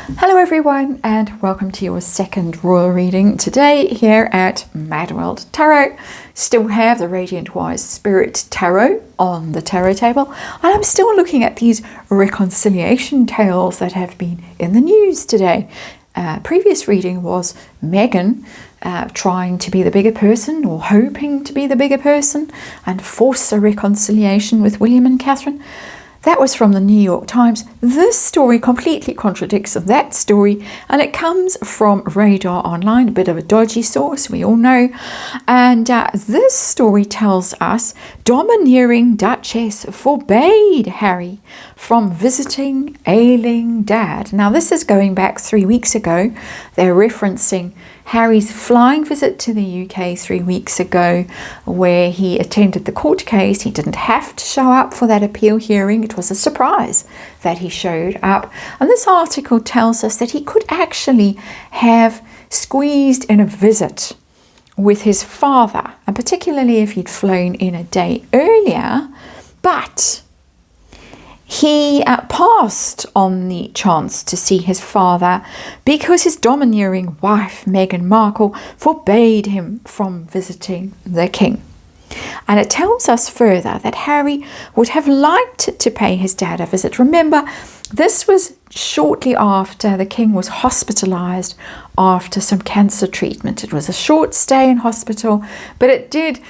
Hello everyone, and welcome to your second royal reading today here at MadWorldTarot. Still have the Radiant Wise Spirit Tarot on the tarot table, and I'm still looking at these reconciliation tales that have been in the news today. Previous reading was Meghan trying to be the bigger person, or hoping to be the bigger person, and force a reconciliation with William and Catherine. That was from the New York Times. This story completely contradicts that story, and it comes from Radar Online, a bit of a dodgy source, we all know. And this story tells us Domineering Duchess forbade Harry from visiting ailing dad. Now, this is going back 3 weeks ago. They're referencing Harry's flying visit to the UK 3 weeks ago, where he attended the court case. He didn't have to show up for that appeal hearing. It was a surprise that he showed up. And this article tells us that he could actually have squeezed in a visit with his father, and particularly if he'd flown in a day earlier, but he passed on the chance to see his father because his domineering wife, Meghan Markle, forbade him from visiting the king. And it tells us further that Harry would have liked to pay his dad a visit. Remember, this was shortly after the king was hospitalized after some cancer treatment. It was a short stay in hospital, but it did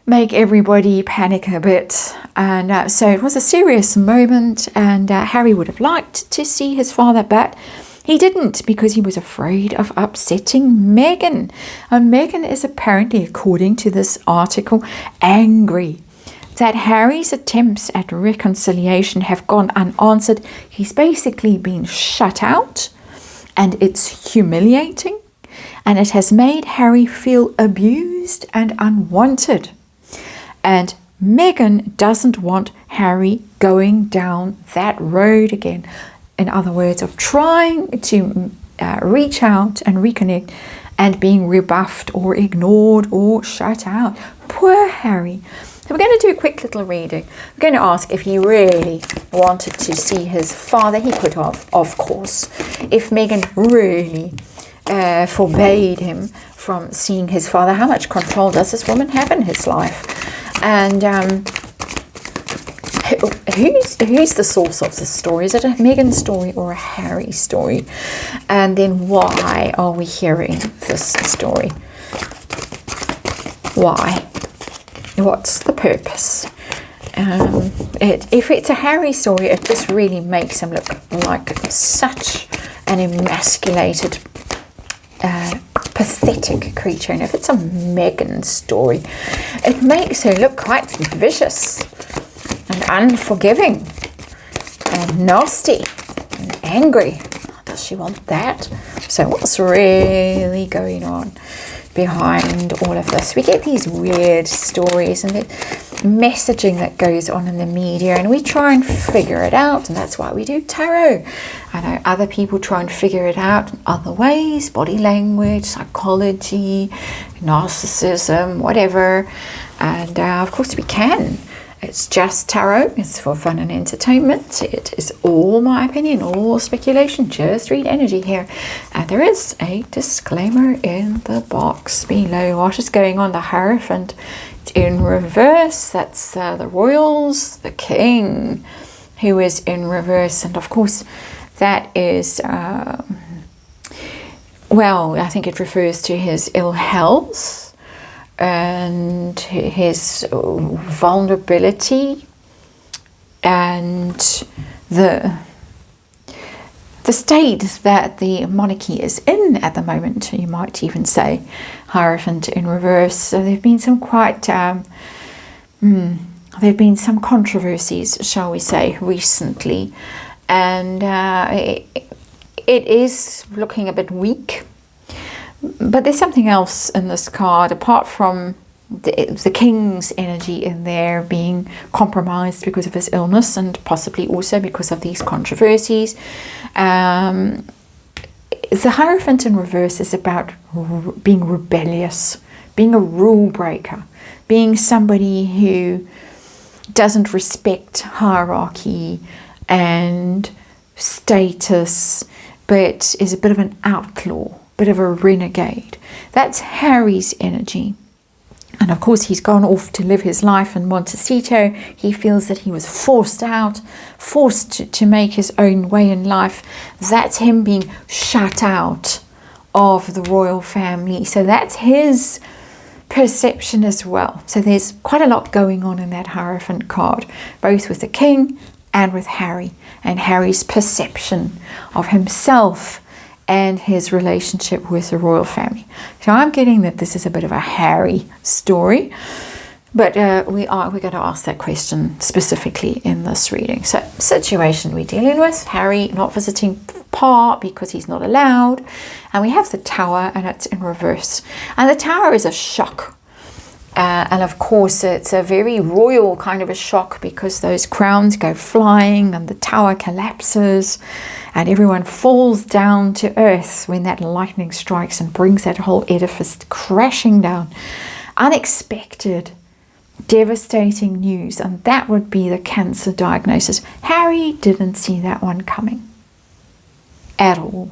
make everybody panic a bit, and so it was a serious moment, and Harry would have liked to see his father, but he didn't because he was afraid of upsetting Meghan. And Meghan is apparently, according to this article, angry that Harry's attempts at reconciliation have gone unanswered. He's basically been shut out, and it's humiliating, and it has made Harry feel abused and unwanted. And Meghan doesn't want Harry going down that road again. In other words, of trying to reach out and reconnect and being rebuffed or ignored or shut out. Poor Harry. So we're going to do a quick little reading. We're going to ask if he really wanted to see his father. He could have, of course. If Meghan really forbade him from seeing his father, how much control does this woman have in his life? And who's the source of this story? Is it a Meghan story or a Harry story? And then why are we hearing this story? Why? What's the purpose? If it's a Harry story, it just really makes him look like such an emasculated, pathetic creature. And if it's a Meghan story, it makes her look quite vicious and unforgiving and nasty and angry. Does she want that? So what's really going on behind all of this? We get these weird stories and the messaging that goes on in the media, and we try and figure it out, and that's why we do tarot. I know other people try and figure it out in other ways: body language, psychology, narcissism, whatever. And of course we can. It's just tarot. It's for fun and entertainment. It is all my opinion, all speculation. Just read energy here. And there is a disclaimer in the box below. What is going on? The Hierophant in reverse. That's the royals, the king, who is in reverse. And of course, that is, well, I think it refers to his ill health and his vulnerability and the state that the monarchy is in at the moment, you might even say. Hierophant in reverse. So there have been some quite there have been some controversies, shall we say, recently, and it is looking a bit weak. But there's something else in this card, apart from the king's energy in there being compromised because of his illness, and possibly also because of these controversies. The Hierophant in reverse is about being rebellious, being a rule breaker, being somebody who doesn't respect hierarchy and status but is a bit of an outlaw, bit of a renegade. That's Harry's energy. And of course, he's gone off to live his life in Montecito. He feels that he was forced out, forced to make his own way in life. That's him being shut out of the royal family. So that's his perception as well. So there's quite a lot going on in that Hierophant card, both with the king and with Harry, and Harry's perception of himself and his relationship with the royal family. So I'm getting that this is a bit of a Harry story, but we're going to ask that question specifically in this reading. So situation we're dealing with, Harry not visiting Pa because he's not allowed, and we have the Tower, and it's in reverse, and the Tower is a shock. And of course, it's a very royal kind of a shock because those crowns go flying and the tower collapses and everyone falls down to earth when that lightning strikes and brings that whole edifice crashing down. Unexpected, devastating news, and that would be the cancer diagnosis. Harry didn't see that one coming at all.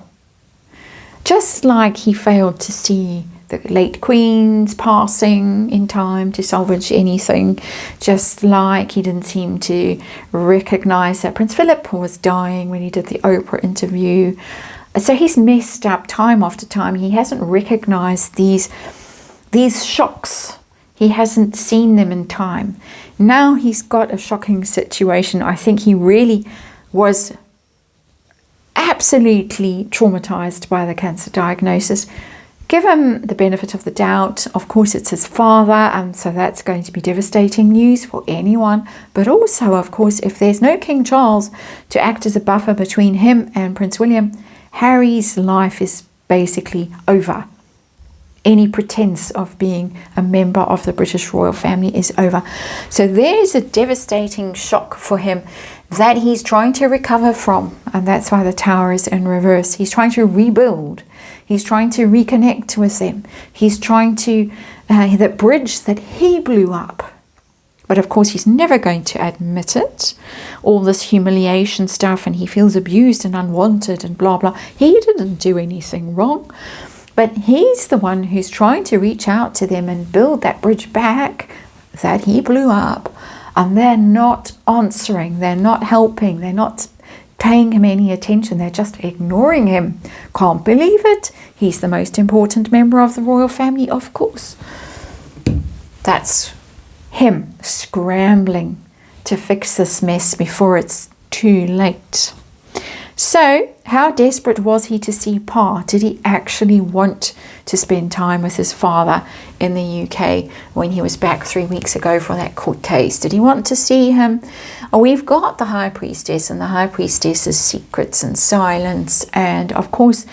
Just like he failed to see the late Queen's passing in time to salvage anything, just like he didn't seem to recognize that Prince Philip was dying when he did the Oprah interview. So he's messed up time after time. He hasn't recognized these shocks. He hasn't seen them in time. Now he's got a shocking situation. I think he really was absolutely traumatized by the cancer diagnosis. Give him the benefit of the doubt. Of course, it's his father, and so that's going to be devastating news for anyone. But also, of course, if there's no King Charles to act as a buffer between him and Prince William, Harry's life is basically over. Any pretense of being a member of the British royal family is over. So there's a devastating shock for him that he's trying to recover from, and that's why the Tower is in reverse. He's trying to rebuild. He's trying to reconnect with them. He's trying to, that bridge that he blew up. But of course, he's never going to admit it. All this humiliation stuff, and he feels abused and unwanted and blah, blah. He didn't do anything wrong. But he's the one who's trying to reach out to them and build that bridge back that he blew up. And they're not answering. They're not helping. They're not paying him any attention. They're just ignoring him. Can't believe it. He's the most important member of the royal family, of course. That's him scrambling to fix this mess before it's too late. So, how desperate was he to see Pa? Did he actually want to spend time with his father in the UK when he was back 3 weeks ago for that court case? Did he want to see him? Oh, we've got the High Priestess, and the High Priestess's secrets and silence. And of course,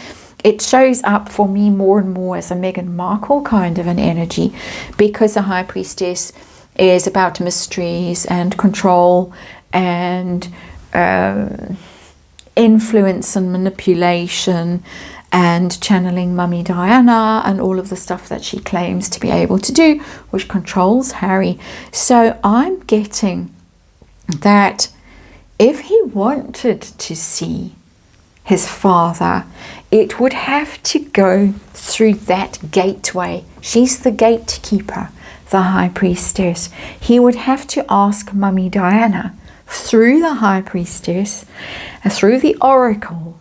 it shows up for me more and more as a Meghan Markle kind of an energy, because the High Priestess is about mysteries and control and influence and manipulation and channeling Mummy Diana and all of the stuff that she claims to be able to do, which controls Harry. So I'm getting that if he wanted to see his father, it would have to go through that gateway. She's the gatekeeper, the High Priestess. He would have to ask Mummy Diana through the High Priestess, through the Oracle,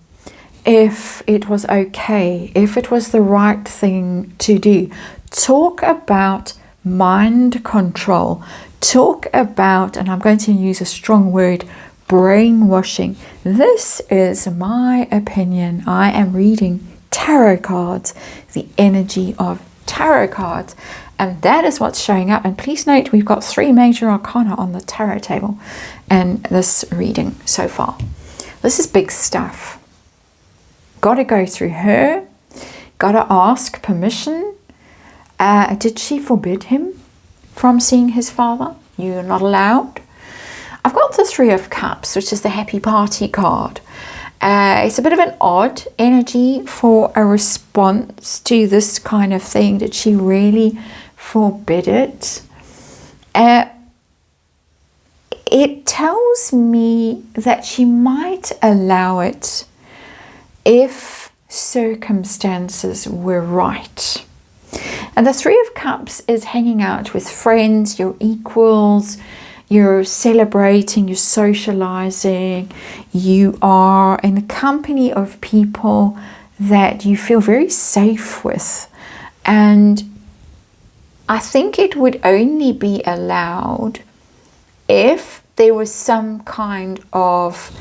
if it was okay, if it was the right thing to do. Talk about mind control. Talk about, and I'm going to use a strong word, brainwashing. This is my opinion. I am reading tarot cards, the energy of tarot cards, and that is what's showing up. And please note, we've got 3 major arcana on the tarot table in this reading so far. This is big stuff. Got to go through her. Got to ask permission. Did she forbid him from seeing his father? You're not allowed. I've got the 3 of Cups, which is the happy party card. It's a bit of an odd energy for a response to this kind of thing. Did she really forbid it? It tells me that she might allow it if circumstances were right. And the Three of Cups is hanging out with friends, your equals, you're celebrating, you're socializing, you are in the company of people that you feel very safe with. And I think it would only be allowed if there was some kind of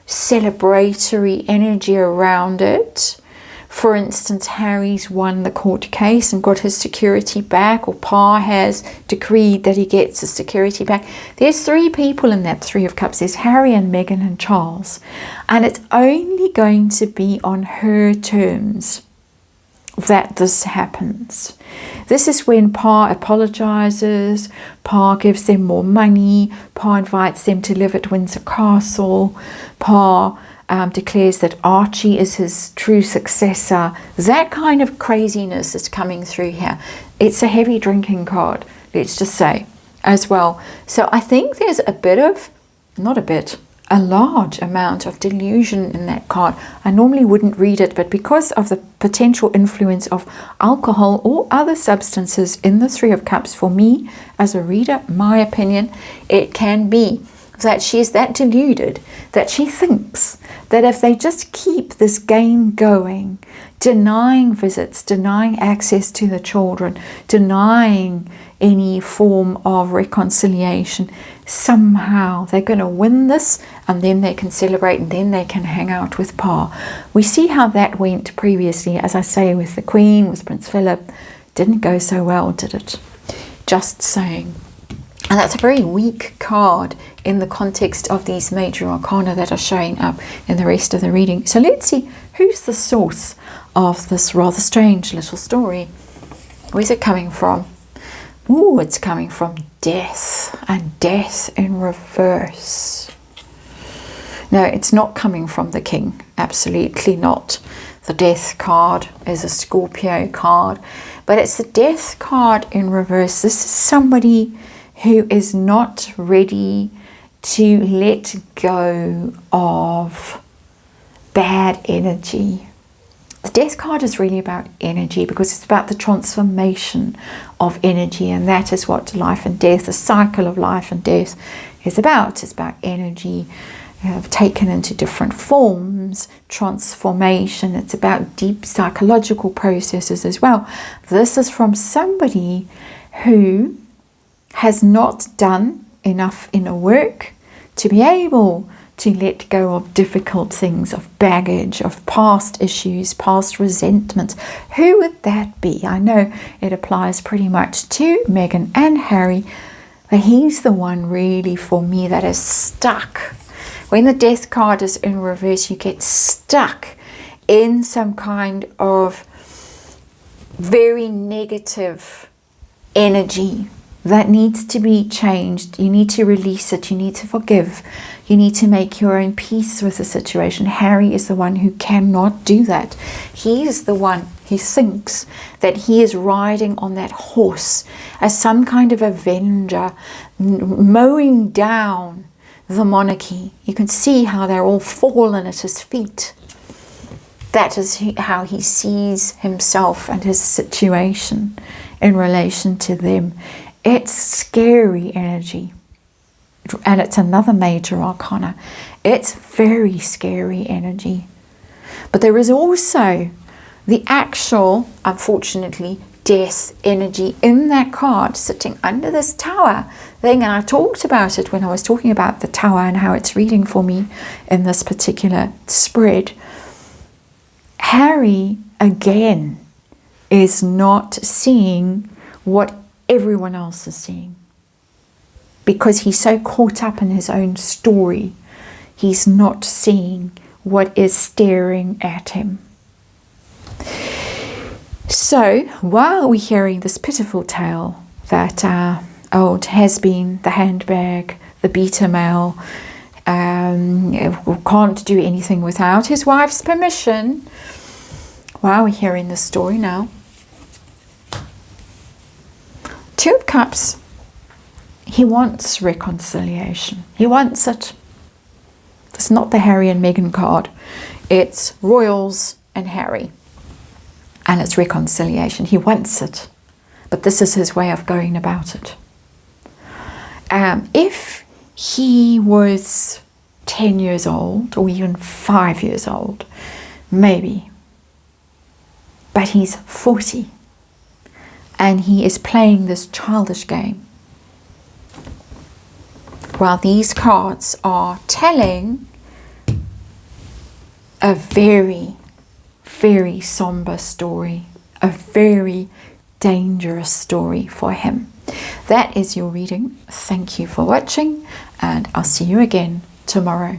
celebratory energy around it. For instance, Harry's won the court case and got his security back, or Pa has decreed that he gets his security back. There's three people in that Three of Cups. There's Harry and Meghan and Charles. And it's only going to be on her terms that this happens. This is when Pa apologizes, Pa gives them more money, Pa invites them to live at Windsor Castle, Pa declares that Archie is his true successor. That kind of craziness is coming through here. It's a heavy drinking card, let's just say, as well. So I think there's a bit of, a large amount of delusion in that card. I normally wouldn't read it, but because of the potential influence of alcohol or other substances in the Three of Cups, for me as a reader, my opinion, it can be that she's that deluded that she thinks that if they just keep this game going, denying visits, denying access to the children, denying any form of reconciliation, somehow they're going to win this, and then they can celebrate, and then they can hang out with Pa. We see how that went previously, as I say, with the Queen, with Prince Philip. Didn't go so well, did it? Just saying. And that's a very weak card in the context of these major arcana that are showing up in the rest of the reading. So let's see, who's the source of this rather strange little story? Where's it coming from? Ooh, it's coming from death, and death in reverse. No, it's not coming from the King. Absolutely not. The death card is a Scorpio card, but it's the death card in reverse. This is somebody who is not ready to let go of bad energy. The death card is really about energy, because it's about the transformation of energy, and that is what life and death, the cycle of life and death, is about. It's about energy taken into different forms, transformation. It's about deep psychological processes as well. This is from somebody who has not done enough inner work to be able to let go of difficult things, of baggage, of past issues, past resentments. Who would that be? I know it applies pretty much to Meghan and Harry, but he's the one really for me that is stuck. When the death card is in reverse, you get stuck in some kind of very negative energy that needs to be changed. You need to release it. You need to forgive. You need to make your own peace with the situation. Harry is the one who cannot do that. He is the one who thinks that he is riding on that horse as some kind of avenger, mowing down the monarchy. You can see how they're all fallen at his feet. That is how he sees himself and his situation in relation to them. It's scary energy, and it's another major arcana. It's very scary energy. But there is also the actual, unfortunately, death energy in that card sitting under this tower thing. And I talked about it when I was talking about the tower and how it's reading for me in this particular spread. Harry, again, is not seeing what everyone else is seeing, because he's so caught up in his own story. He's not seeing what is staring at him. So while we're hearing this pitiful tale that old has-been, the handbag, the beta male, can't do anything without his wife's permission, while we're hearing this story now, Two of Cups, he wants reconciliation. He wants it. It's not the Harry and Meghan card. It's royals and Harry. And it's reconciliation. He wants it. But this is his way of going about it. If he was 10 years old or even 5 years old, maybe. But he's 40. And he is playing this childish game. While these cards are telling a very, very somber story, a very dangerous story for him. That is your reading. Thank you for watching, and I'll see you again tomorrow.